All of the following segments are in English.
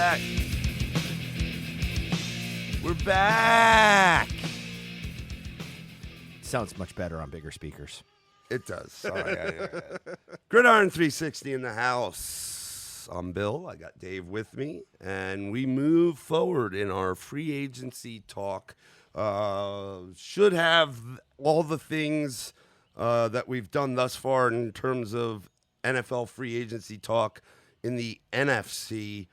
back. We're back. Sounds much better on bigger speakers. It does. Sorry. Gridiron 360 in the house. I'm Bill. I got Dave with me. And we move forward in our free agency talk. Should have all the things that we've done thus far in terms of NFL free agency talk in the NFC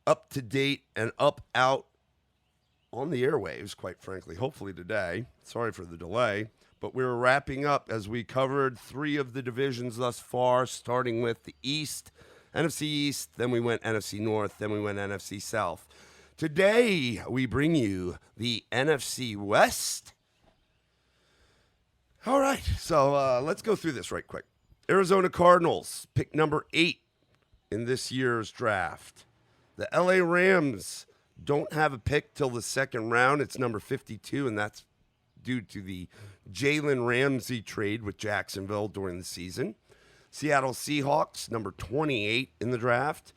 up to date and out on the airwaves, quite frankly, hopefully today. Sorry for the delay. But we're wrapping up as we covered 3 of the divisions thus far, starting with the East, NFC East, then we went NFC North, then we went NFC South. Today, we bring you the NFC West. All right, so let's go through this right quick. Arizona Cardinals, pick number 8 in this year's draft. The LA Rams don't have a pick till the second round. It's number 52, and that's due to the Jalen Ramsey trade with Jacksonville during the season. Seattle Seahawks, number 28 in the draft.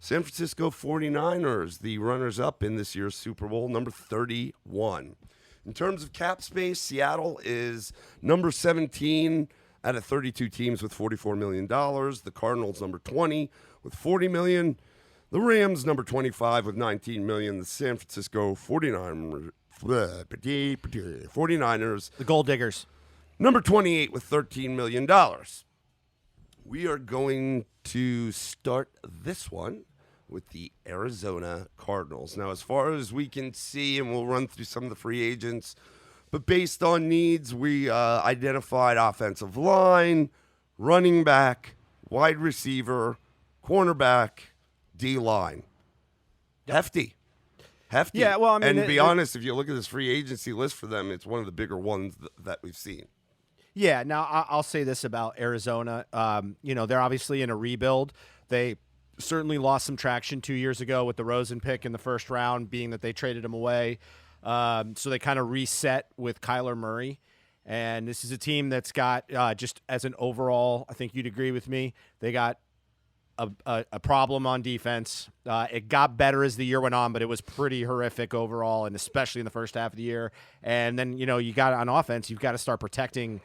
San Francisco 49ers, the runners-up in this year's Super Bowl, number 31. In terms of cap space, Seattle is number 17 out of 32 teams with $44 million. The Cardinals, number 20 with $40 million. The Rams, number 25 with $19 million. The San Francisco 49ers, The Gold Diggers. number 28 with $13 million. We are going to start this one with the Arizona Cardinals. Now, as far as we can see, and we'll run through some of the free agents, but based on needs, we identified offensive line, running back, wide receiver, cornerback, D-line. Hefty. Yeah, well, I mean, and to be honest, if you look at this free agency list for them, it's one of the bigger ones that we've seen. Yeah, now I'll say this about Arizona. They're obviously in a rebuild. They certainly lost some traction 2 years ago with the Rosen pick in the first round, being that they traded him away. So they kind of reset with Kyler Murray. And this is a team that's got, just as an overall, I think you'd agree with me, they got a problem on defense. It got better as the year went on, but it was pretty horrific overall, and especially in the first half of the year. And then, you got on offense, you've got to start protecting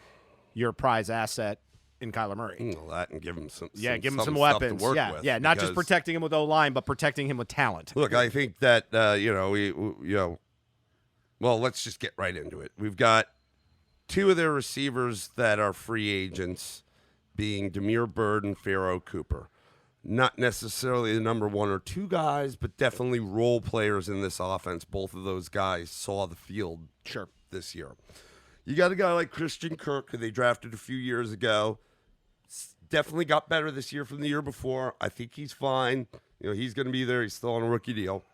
your prize asset in Kyler Murray. Well, that and give him some give him some stuff weapons. to work with, Not just protecting him with O-line, but protecting him with talent. Look, I think that well, let's just get right into it. We've got 2 of their receivers that are free agents, being Damiere Byrd and Pharaoh Cooper. Not necessarily the number 1 or 2 guys, but definitely role players in this offense. Both of those guys saw the field this year. You got a guy like Christian Kirk, who they drafted a few years ago. Definitely got better this year from the year before. I think he's fine. He's going to be there. He's still on a rookie deal.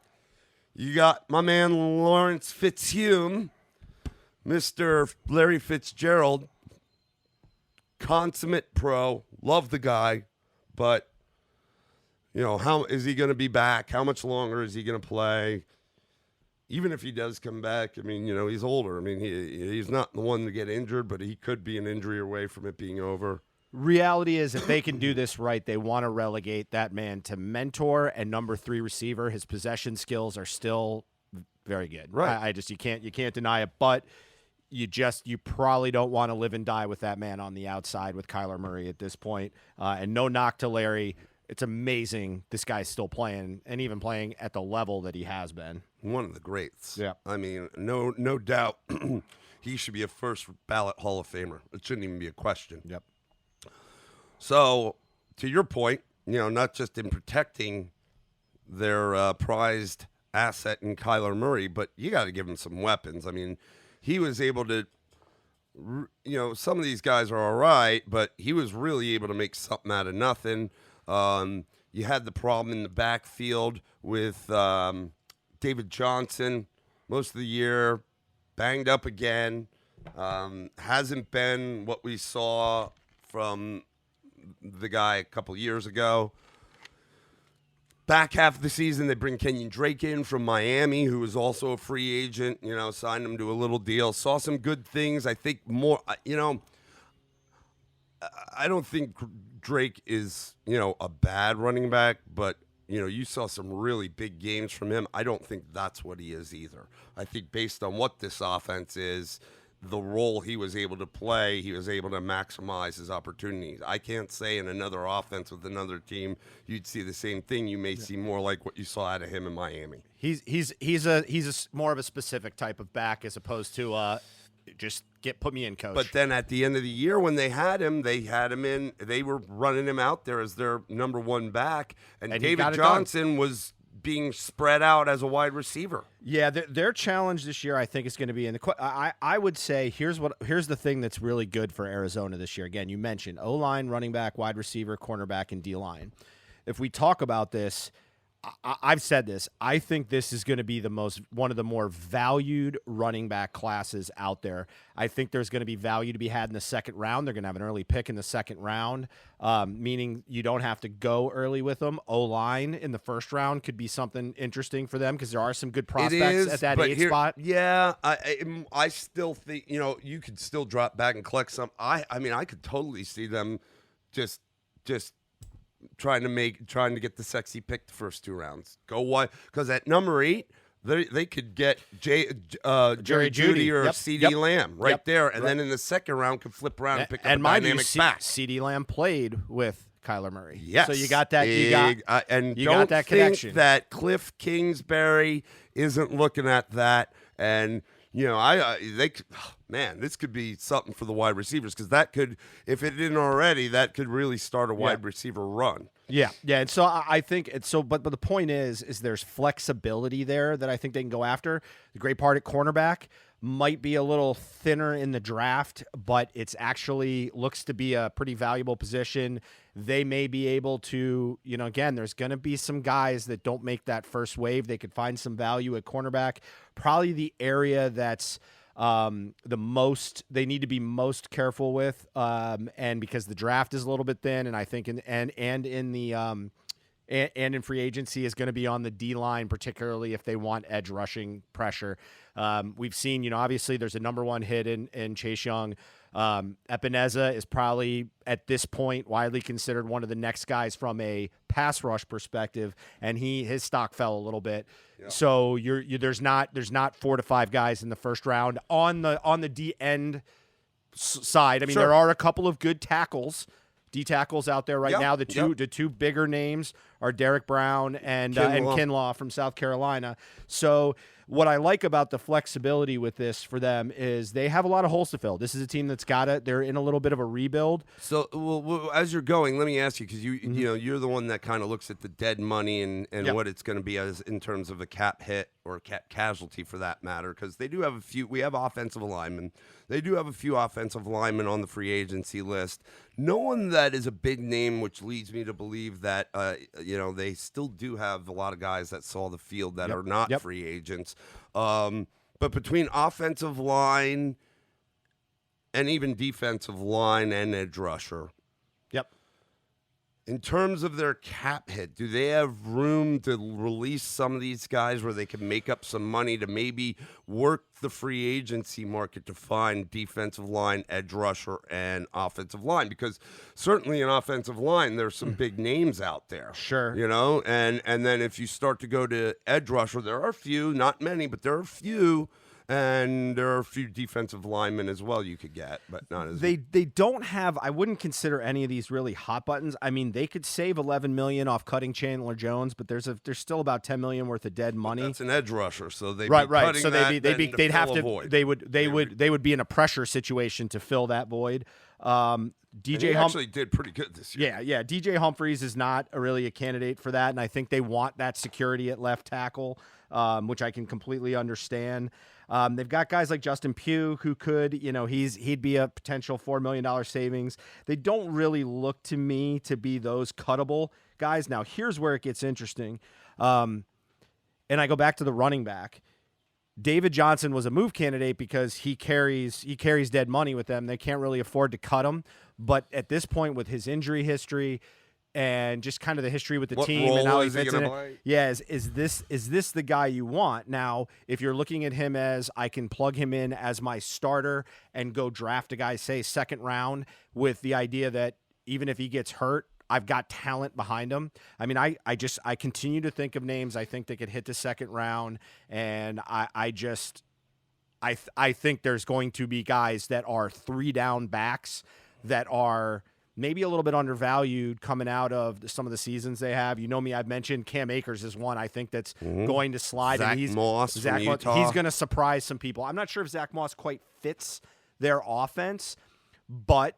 You got my man Lawrence Fitzhume, Mr. Larry Fitzgerald, consummate pro. Love the guy, but how is he going to be back? How much longer is he going to play? Even if he does come back, he's older. He's not the one to get injured, but he could be an injury away from it being over. Reality is, if they can do this right, they want to relegate that man to mentor and number 3 receiver. His possession skills are still very good. Right. You can't deny it, but you probably don't want to live and die with that man on the outside with Kyler Murray at this point. And no knock to Larry. It's amazing this guy's still playing, and even playing at the level that he has been. One of the greats. Yeah. No doubt he should be a first ballot Hall of Famer. It shouldn't even be a question. Yep. So, to your point, not just in protecting their prized asset in Kyler Murray, but you got to give him some weapons. He was able to, some of these guys are all right, but he was really able to make something out of nothing. You had the problem in the backfield with David Johnson most of the year, banged up again. Hasn't been what we saw from the guy a couple years ago. Back half of the season, they bring Kenyon Drake in from Miami, who was also a free agent, signed him to a little deal. Saw some good things. I think more, I don't think Drake is, a bad running back, but you saw some really big games from him. I don't think that's what he is either. I think based on what this offense is, the role he was able to play, he was able to maximize his opportunities. I can't say in another offense with another team you'd see the same thing. You may see more like what you saw out of him in Miami. He's more of a specific type of back as opposed to just put me in, coach. But then at the end of the year when they had him in. They were running him out there as their number one back, and David Johnson was being spread out as a wide receiver. Yeah, their challenge this year, I think, is going to be in the. I would say here's the thing that's really good for Arizona this year. Again, you mentioned O-line, running back, wide receiver, cornerback, and D-line. If we talk about this, I've said this. I think this is going to be one of the more valued running back classes out there. I think there's going to be value to be had in the second round. They're going to have an early pick in the second round, meaning you don't have to go early with them. O-line in the first round could be something interesting for them because there are some good prospects at that 8 spot. Yeah, I still think you could still drop back and collect some. I mean, I could totally see them just trying to get the sexy pick the first 2 rounds. Go wide, because at number 8, they could get Jerry Jeudy or CeeDee Lamb there, and then in the second round could flip around and pick up a dynamic back. CeeDee Lamb played with Kyler Murray. Yes, so you got that. You got that connection. That Cliff Kingsbury isn't looking at that, and this could be something for the wide receivers, because that could, if it didn't already, that could really start a wide receiver run. Yeah, and so I think it's so. But the point is there's flexibility there that I think they can go after. The great part at cornerback might be a little thinner in the draft, but it's actually looks to be a pretty valuable position. They may be able to, again, there's going to be some guys that don't make that first wave. They could find some value at cornerback. Probably the area that's they need to be most careful with, and because the draft is a little bit thin, and I think in free agency is going to be on the D line, particularly if they want edge rushing pressure. We've seen, obviously there's a number 1 hit in Chase Young. Epineza is probably at this point widely considered one of the next guys from a pass rush perspective, and his stock fell a little bit. Yeah. So there's not 4 to 5 guys in the first round on the D end side. I mean, there are a couple of good tackles. D tackles out there right now. The two bigger names are Derek Brown and Kinlaw from South Carolina. So what I like about the flexibility with this for them is they have a lot of holes to fill. This is a team they're in a little bit of a rebuild. So well, as you're going, let me ask you, because you're the one that kind of looks at the dead money and what it's going to be as in terms of a cap hit or cap casualty for that matter, because they do have we have offensive linemen. They do have a few offensive linemen on the free agency list. No one that is a big name, which leads me to believe that they still do have a lot of guys that saw the field that are not free agents. But between offensive line and even defensive line and edge rusher, in terms of their cap hit, do they have room to release some of these guys where they can make up some money to maybe work the free agency market to find defensive line, edge rusher, and offensive line? Because certainly in offensive line, there's some big names out there. Sure. And then if you start to go to edge rusher, there are a few, not many, but there are a few. And there are a few defensive linemen as well you could get, but not as they don't have. I wouldn't consider any of these really hot buttons. I mean, they could save $11 million off cutting Chandler Jones, but there's still about $10 million worth of dead money. That's an edge rusher, so they'd right. Be cutting so they'd have to void. They would be in a pressure situation to fill that void. DJ actually did pretty good this year. Yeah. DJ Humphries is not really a candidate for that, and I think they want that security at left tackle, which I can completely understand. They've got guys like Justin Pugh who could, he'd be a potential $4 million savings. They don't really look to me to be those cuttable guys. Now, here's where it gets interesting. And I go back to the running back. David Johnson was a move candidate because he carries dead money with them. They can't really afford to cut him. But at this point, with his injury history and just kind of the history with the team and how he fits in it, is this the guy you want? Now, if you're looking at him as I can plug him in as my starter and go draft a guy, say second round, with the idea that even if he gets hurt, I've got talent behind them. I mean, I continue to think of names I think they could hit the second round, and I think there's going to be guys that are 3-down backs that are maybe a little bit undervalued coming out of some of the seasons they have. You know me, I've mentioned Cam Akers is one I think that's going to slide. Zach and he's Moss from Utah. He's going to surprise some people. I'm not sure if Zach Moss quite fits their offense, but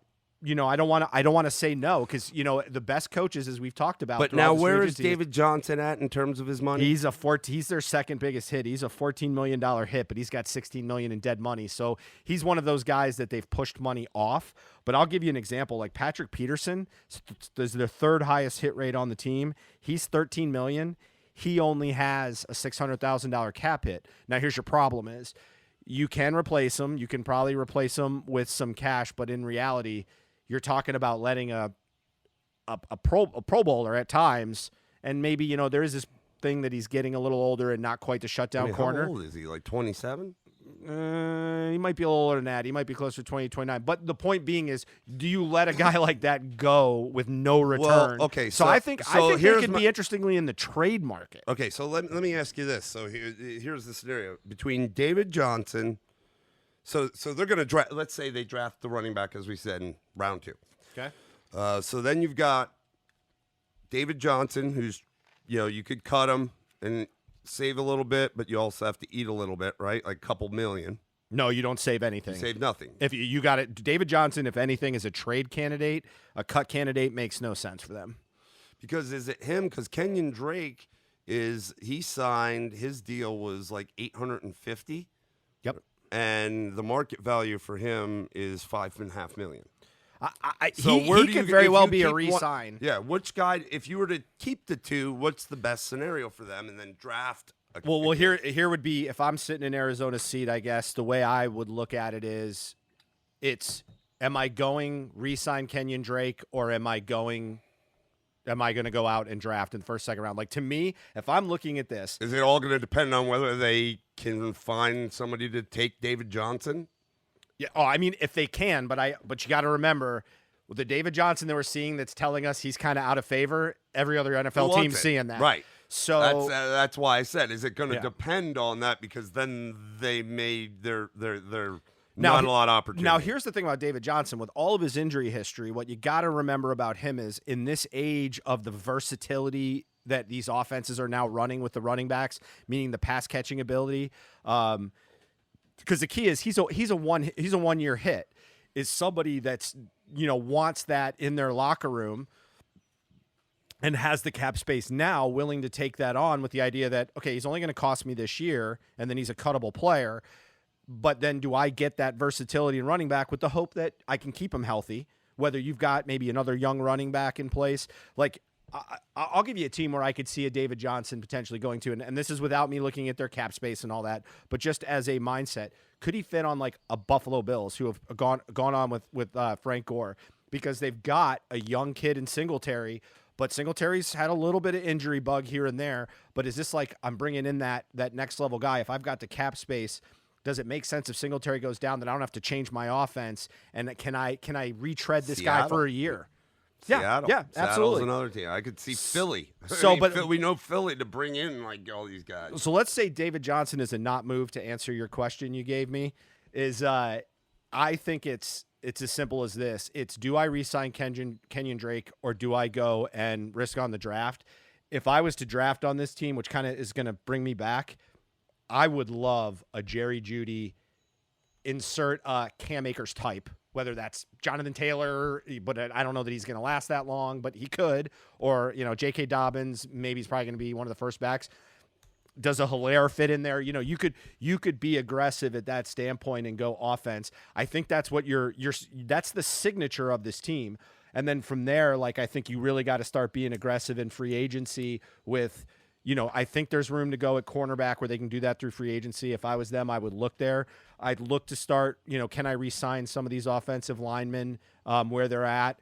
I don't want to say no because the best coaches, as we've talked about. But now, where is David Johnson at in terms of his money? He's their second biggest hit. He's a $14 million hit, but he's got $16 million in dead money. So he's one of those guys that they've pushed money off. But I'll give you an example. Like Patrick Peterson is their third highest hit rate on the team. He's $13 million. He only has a $600,000 cap hit. Now, here's your problem: is you can replace him. You can probably replace him with some cash, but in reality, you're talking about letting a pro bowler at times, and maybe there is this thing that he's getting a little older and not quite the shutdown corner. How old is he? Like 27? He might be a little older than that. He might be closer to 20, 29. But the point being is, do you let a guy like that go with no return? Well, okay. So I think they could be interestingly in the trade market. Okay, so let me ask you this. So here's the scenario between David Johnson. So they're going to draft. Let's say they draft the running back, as we said, in round 2. Okay. So then you've got David Johnson, who's, you could cut him and save a little bit, but you also have to eat a little bit, right? Like a couple million. No, you don't save anything. You save nothing. If you got it, David Johnson, if anything, is a trade candidate. A cut candidate makes no sense for them. Because is it him? Because Kenyon Drake he signed, his deal was like $850. Yep. And the market value for him is $5.5 million. He could very well be a re-sign. Yeah, which guy? If you were to keep the two, what's the best scenario for them, and then draft? Well, here would be if I'm sitting in Arizona's seat. I guess the way I would look at it is, am I going re-sign Kenyon Drake, or am I going to go out and draft in the first, second round? Like, to me, if I'm looking at this, is it all going to depend on whether they can find somebody to take David Johnson? Yeah. Oh, I mean, if they can, but you got to remember, with the David Johnson that we're seeing that's telling us he's kind of out of favor, every other NFL team's seeing that. Right. So that's why I said, is it going to depend on that? Because then they they're not a lot of opportunity. Now, here's the thing about David Johnson. With all of his injury history, what you got to remember about him is, in this age of the versatility that these offenses are now running with the running backs, meaning the pass catching ability, because the key is he's a 1 year hit. Is somebody that's wants that in their locker room and has the cap space now, willing to take that on with the idea that, okay, he's only going to cost me this year, and then he's a cuttable player. But then do I get that versatility in running back with the hope that I can keep him healthy, whether you've got maybe another young running back in place? Like, I'll give you a team where I could see a David Johnson potentially going to, and this is without me looking at their cap space and all that, but just as a mindset, could he fit on like a Buffalo Bills who have gone on with Frank Gore, because they've got a young kid in Singletary, but Singletary's had a little bit of injury bug here and there. But is this like, I'm bringing in that next level guy? If I've got the cap space, does it make sense if Singletary goes down that I don't have to change my offense? And can I retread this guy for a year? Seattle. Yeah, Seattle's absolutely. Another team. I could see Philly. But we know Philly to bring in like all these guys. So let's say David Johnson is a not move, to answer your question you gave me. I think it's as simple as this. It's, do I re-sign Kenyon Drake, or do I go and risk on the draft? If I was to draft on this team, which kind of is going to bring me back, I would love a Jerry Jeudy, insert Cam Akers type, whether that's Jonathan Taylor, but I don't know that he's going to last that long, but he could, or, J.K. Dobbins, maybe he's probably going to be one of the first backs. Does a Hilaire fit in there? You could be aggressive at that standpoint and go offense. I think that's what that's the signature of this team. And then from there, like, I think you really got to start being aggressive in free agency with, I think there's room to go at cornerback where they can do that through free agency. If I was them, I would look there. I'd look to start, can I re-sign some of these offensive linemen where they're at?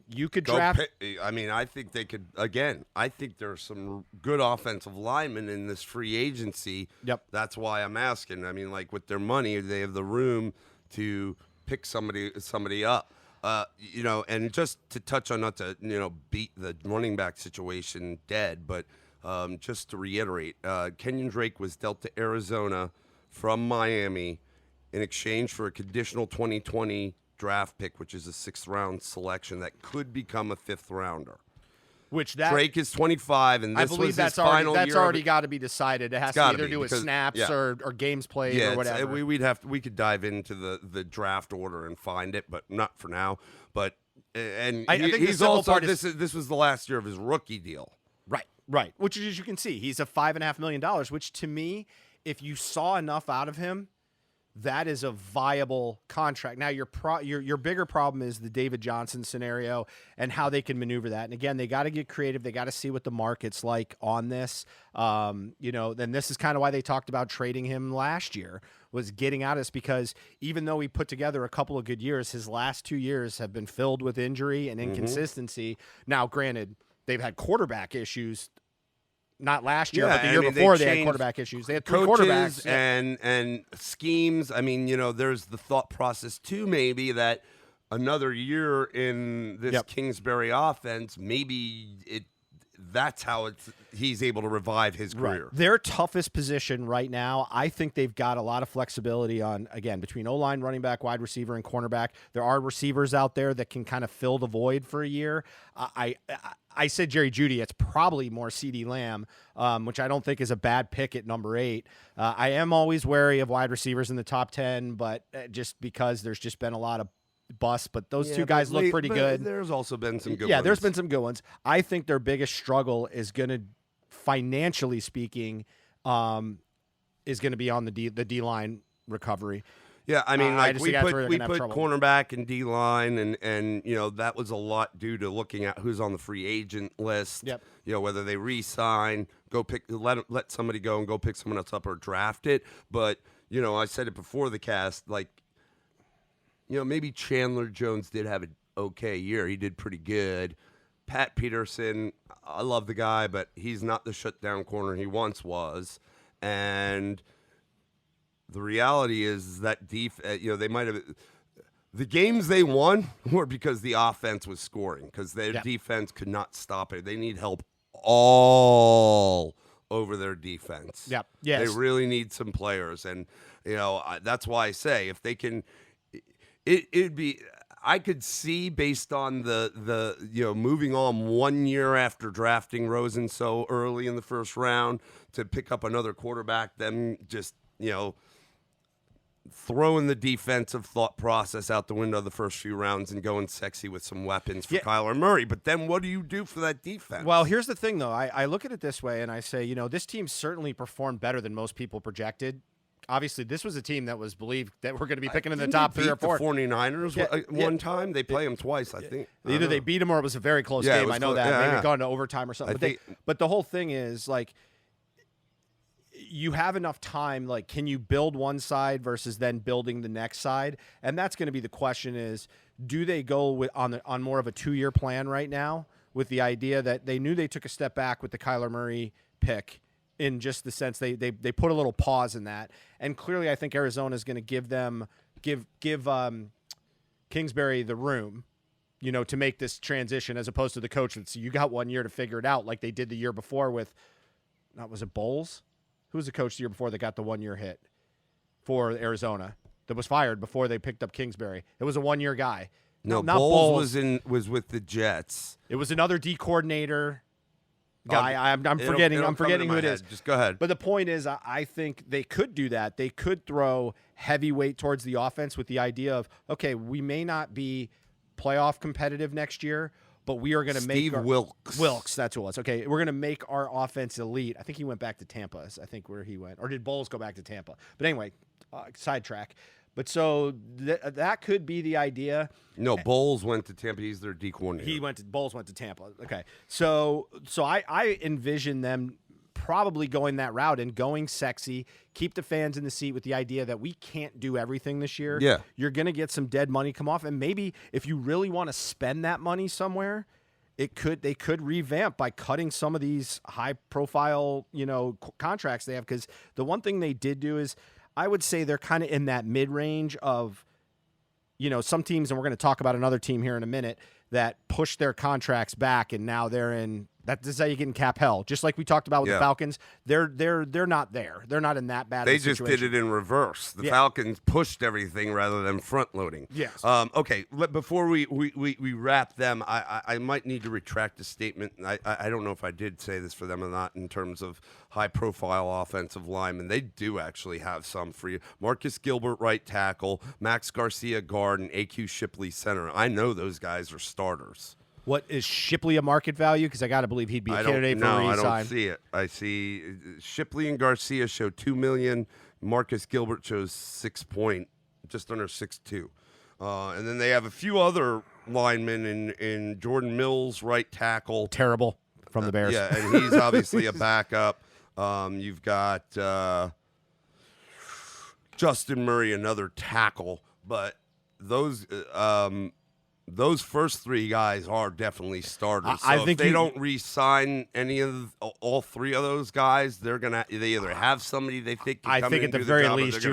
You could draft. I think they could. Again, I think there's some good offensive linemen in this free agency. Yep. That's why I'm asking. I mean, like, with their money, they have the room to pick somebody up. And just to touch on, not to beat the running back situation dead, but just to reiterate, Kenyon Drake was dealt to Arizona from Miami in exchange for a conditional 2020 draft pick, which is a 6th-round selection that could become a 5th-rounder. Drake is 25, and this was his final year. That's already got to be decided. It has to either do with snaps or games played or whatever. We could dive into the draft order and find it, but not for now. But I think he's also this was the last year of his rookie deal. Right. Which, as you can see, he's a $5.5 million. Which, to me, if you saw enough out of him, that is a viable contract. Now, your bigger problem is the David Johnson scenario and how they can maneuver that. And again, they got to get creative. They got to see what the market's like on this. Then this is kind of why they talked about trading him last year, was getting out of this, because even though he put together a couple of good years, his last 2 years have been filled with injury and inconsistency. Now, granted, they've had quarterback issues. Not last year, but the year before they had quarterback issues. They had 3 quarterbacks and schemes. I mean, there's the thought process too, maybe that another year in this Kingsbury offense, maybe that's how he's able to revive his career. Right. Their toughest position right now, I think they've got a lot of flexibility on, again, between O-line, running back, wide receiver, and cornerback. There are receivers out there that can kind of fill the void for a year. I said Jerry Jeudy. It's probably more CeeDee Lamb, which I don't think is a bad pick at number 8. I am always wary of wide receivers in the top 10, but just because there's just been a lot of bust, but those two guys look pretty good. There's also been some good ones. Yeah, there's been some good ones. I think their biggest struggle is going to, financially speaking, is going to be on the D-line recovery. Yeah, I mean, we put cornerback and D-line, and that was a lot due to looking at who's on the free agent list. Yep. Whether they re-sign, let somebody go and go pick someone else up or draft it. But I said it before the cast, maybe Chandler Jones did have an okay year. He did pretty good. Pat Peterson, I love the guy, but he's not the shutdown corner he once was. And the reality is that they might have the games they won were because the offense was scoring, because their defense could not stop it. They need help all over their defense. Yep. Yes. They really need some players, and that's why I say if they can. It'd be. I could see, based on the moving on 1 year after drafting Rosen so early in the first round to pick up another quarterback, them just throwing the defensive thought process out the window the first few rounds and going sexy with some weapons for Kyler Murray. But then what do you do for that defense? Well, here's the thing, though. I look at it this way, and I say, this team certainly performed better than most people projected. Obviously, this was a team that was believed that we're going to be picking in the top 3 or 4. The 49ers one time. They play them twice, I think. Either they beat them or it was a very close game. I know that. Maybe gone to overtime or something. But the whole thing is, you have enough time. Can you build one side versus then building the next side? And that's going to be the question: is do they go on more of a 2-year plan right now, with the idea that they knew they took a step back with the Kyler Murray pick, in just the sense they put a little pause in that, and clearly I think Arizona is going to give Kingsbury the room, to make this transition, as opposed to the coach that you got 1 year to figure it out, like they did the year before with, was it Bowles? Who was the coach the year before that got the 1 year hit for Arizona that was fired before they picked up Kingsbury? It was a 1 year guy. No, not Bowles was with the Jets. It was another D coordinator guy. I'm forgetting who it is. Just go ahead. But the point is, I think they could do that. They could throw heavy weight towards the offense with the idea of, okay, we may not be playoff competitive next year, but we are going to make Wilkes. That's who it was. Okay, we're going to make our offense elite. I think he went back to Tampa. I think where he went, or did Bowles go back to Tampa? But anyway, sidetrack. But so that could be the idea. No, Bowles went to Tampa. He's their D coordinator. Bowles went to Tampa. Okay. So I envision them probably going that route and going sexy, keep the fans in the seat with the idea that we can't do everything this year. Yeah. You're going to get some dead money come off, and maybe if you really want to spend that money somewhere, they could revamp by cutting some of these high profile, contracts they have, because the one thing they did do is, I would say they're kind of in that mid-range of some teams, and we're going to talk about another team here in a minute, that pushed their contracts back, and now they're in. This is how you get in cap hell. Just like we talked about with the Falcons, they're not there. They're not in that bad. They of a just situation. did it in reverse. The Falcons pushed everything rather than front loading. Yes. Okay. Before we wrap them, I might need to retract the statement. I don't know if I did say this for them or not in terms of high profile offensive linemen. They do actually have some free. Marcus Gilbert, right tackle, Max Garcia, guard, and AQ Shipley, center. I know those guys are starters. What is Shipley a market value? Because I got to believe he'd be a candidate for a re-sign. I don't see it. I see Shipley and Garcia show $2 million. Marcus Gilbert shows just under 6.2. And then they have a few other linemen in Jordan Mills, right tackle. Terrible from the Bears. Yeah, and he's obviously a backup. You've got Justin Murray, another tackle, but those first three guys are definitely starters. So I think if they don't re-sign all three of those guys, they either have somebody they think can come in and do the job. I think at the very least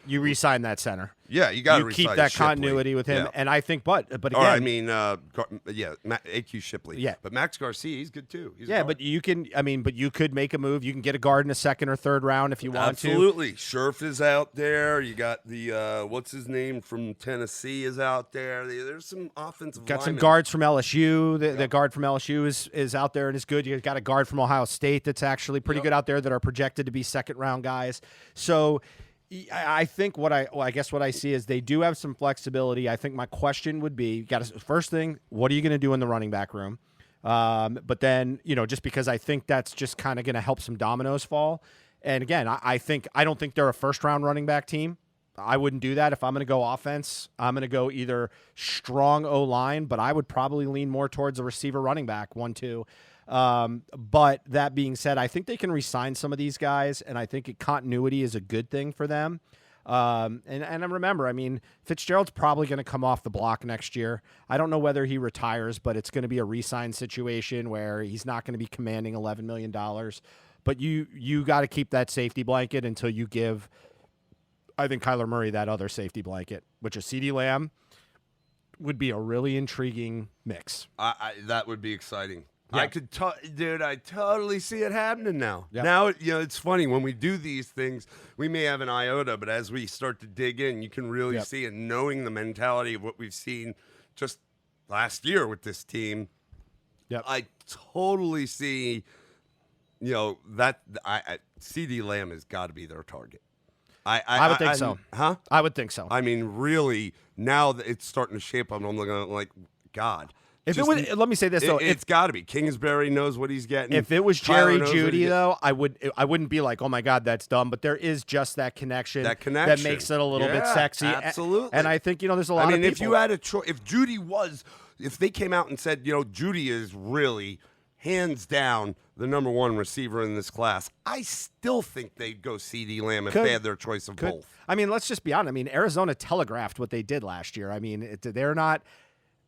you re-sign that center. Yeah, you got to keep that continuity with him, and I think, but again, AQ Shipley. Yeah, but Max Garcia, he's good too. But you could make a move. You can get a guard in a second or third round if you want to. Absolutely, Scherf is out there. You got the what's his name from Tennessee is out there. There's some offensive. Got some guards from LSU. The guard from LSU is out there and is good. You got a guard from Ohio State that's actually pretty good out there that are projected to be second round guys. So. I think what I see is they do have some flexibility. I think my question would be, first thing, what are you going to do in the running back room? But then, just because I think that's just kind of going to help some dominoes fall. And again, I don't think they're a first round running back team. I wouldn't do that. If I'm going to go offense, I'm going to go either strong O-line, but I would probably lean more towards a receiver running back, 1-2. But that being said, I think they can re-sign some of these guys, and I think continuity is a good thing for them. And remember, Fitzgerald's probably going to come off the block next year. I don't know whether he retires, but it's going to be a re-sign situation where he's not going to be commanding $11 million. But you got to keep that safety blanket until you give, I think, Kyler Murray that other safety blanket, which is CeeDee Lamb would be a really intriguing mix. That would be exciting. Yeah. I totally see it happening now. Yep. Now, it's funny when we do these things, we may have an iota, but as we start to dig in, you can really see it. Knowing the mentality of what we've seen just last year with this team, I totally see, that CeeDee Lamb has got to be their target. I would think so. Huh? I would think so. Really, now that it's starting to shape up, I'm looking like, God. Let me say this though, it's got to be. Kingsbury knows what he's getting. If it was Jerry Jeudy though, I wouldn't be like, oh my God, that's dumb. But there is just that connection that makes it a little bit sexy. Absolutely. And I think there's a lot of people. If you had a choice, if they came out and said, Jeudy is really hands down the number one receiver in this class, I still think they'd go CeeDee Lamb if they had their choice of both. Let's just be honest. Arizona telegraphed what they did last year. They're not.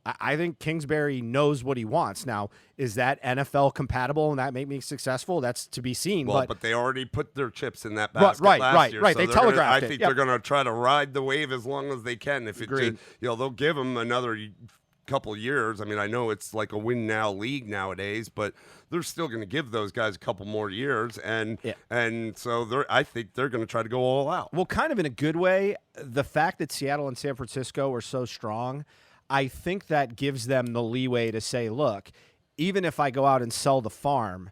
I think Kingsbury knows what he wants. Now, is that NFL compatible and that make me successsul? That's to be seen. Well, but they already put their chips in that basket last year. Right. So they telegraphed it. I think they're going to try to ride the wave as long as they can. If they'll give them another couple years. I know it's like a win now league nowadays, but they're still going to give those guys a couple more years, and so I think they're going to try to go all out. Well, kind of in a good way. The fact that Seattle and San Francisco are so strong, I think that gives them the leeway to say, look, even if I go out and sell the farm,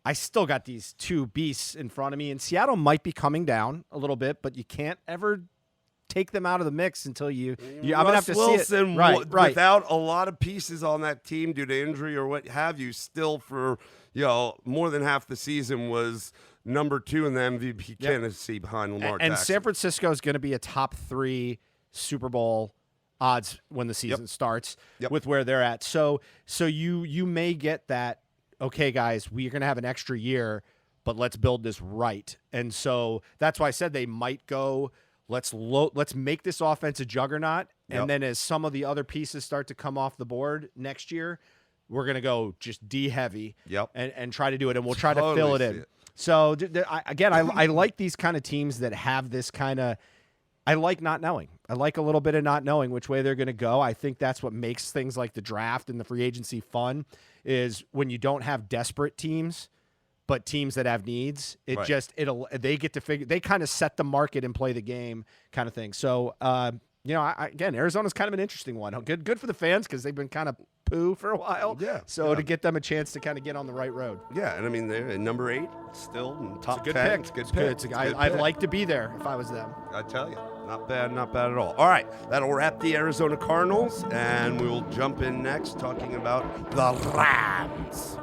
I still got these two beasts in front of me. And Seattle might be coming down a little bit, but you can't ever take them out of the mix until I'm going to have to Wilson, see it. Right. Without a lot of pieces on that team due to injury or what have you, still for more than half the season was number 2 in the MVP candidacy behind Lamar Jackson. And San Francisco is going to be a top 3 Super Bowl odds when the season starts with where they're at. So you may get that, okay, guys, we're going to have an extra year, but let's build this right. And so that's why I said they might go, let's make this offense a juggernaut. And then as some of the other pieces start to come off the board next year, we're going to go just D heavy and try to do it. And we'll try to fill it in. So again, I like these kind of teams that have this kind of, I like not knowing. I like a little bit of not knowing which way they're going to go. I think that's what makes things like the draft and the free agency fun, is when you don't have desperate teams, but teams that have needs. It just they get to figure. They kind of set the market and play the game, kind of thing. So again, Arizona's kind of an interesting one. Good for the fans because they've been kind of poo for a while. Yeah. So to get them a chance to kind of get on the right road. Yeah, and I mean they're in number 8, still in top 10. Pick. It's a good It's pick. good. I'd like to be there if I was them. I tell you, not bad at all. All right, that'll wrap the Arizona Cardinals, and we will jump in next talking about the Rams.